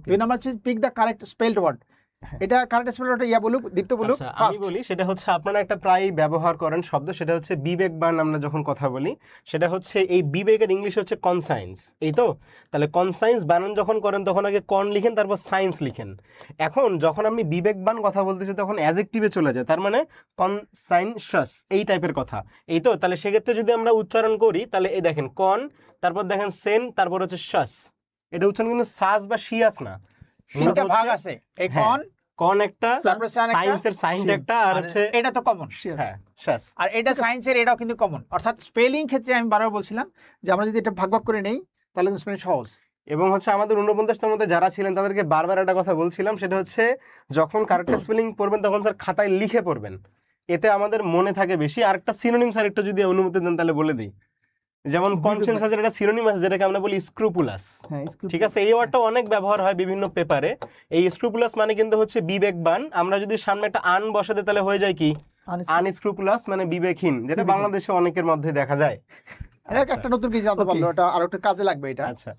2 number হচ্ছে pick the correct spelled word. এটা correct spelled word ইয়া বলুক, দীপ্ত বলুক আচ্ছা, আমি ফার্স্ট। বলি, সেটা হচ্ছে আপনারা একটা প্রায় ব্যবহার করেন শব্দ, সেটা হচ্ছে বিবেকবান। আমরা যখন কথা বলি সেটা হচ্ছে এই বিবেকের ইংলিশ হচ্ছে কনসাইন্স, এই তো। তাহলে কনসাইন্স বানান যখন করেন তখন আগে কন লিখেন, তারপর সায়েন্স লিখেন। এখন যখন আমি বিবেকবান কথা বলতেছি তখন অ্যাডজেক্টিভে চলে যায়, তার মানে কনসাইনশাস এই টাইপের কথা, এই তো। তাহলে সেক্ষেত্রে যদি আমরা উচ্চারণ করি তাহলে এই দেখেন কন, তারপর দেখেন সেন, তারপর হচ্ছে শাস। এটা উচ্চারণ কিন্তু সাস বা শিয়াস না, তিনটা ভাগ আছে, এই হ্যাঁ, কন কন একটা, তারপরে সান একটা, সায়েন্সের সাইন্ট একটা, আর হচ্ছে এটা তো কমন। হ্যাঁ শাস। আর এটা সায়েন্সের এটাও কিন্তু কমন। অর্থাৎ স্পেলিং ক্ষেত্রে আমি বারবার বলছিলাম যে আমরা যদি এটা ভাগ ভাগ করে নেই তাহলে স্পেলিং সহজ। এবং হচ্ছে আমাদের 49টার মধ্যে যারা ছিলেন তাদেরকে বারবার একটা কথা বলছিলাম, সেটা হচ্ছে যখন কারেক্ট স্পেলিং পড়বেন তখন স্যার খাতায় লিখে পড়বেন, এতে আমাদের মনে থাকে বেশি। আর একটা সিনোনিম স্যার একটু যদি অনুমতি দেন তাহলে বলে দিই। যেমন কনসেনসাসের একটা সিনোনিম আছে যেটাকে আমরা বলি স্ক্রুপুলাস, ঠিক আছে? এই ওয়ার্ডটা অনেক ব্যবহার হয় বিভিন্ন পেপারে। এই স্ক্রুপুলাস মানে কিন্তু হচ্ছে বিবেকবান। আমরা যদি সামনে একটা আন বসাতে তাহলে হয়ে যায় কি আনস্ক্রুপুলাস, মানে বিবেকহীন, যেটা বাংলাদেশে অনেকের মধ্যে দেখা যায়। একটা নতুন কিছু জানতে পারলো, এটা আর একটু কাজে লাগবে এটা। আচ্ছা,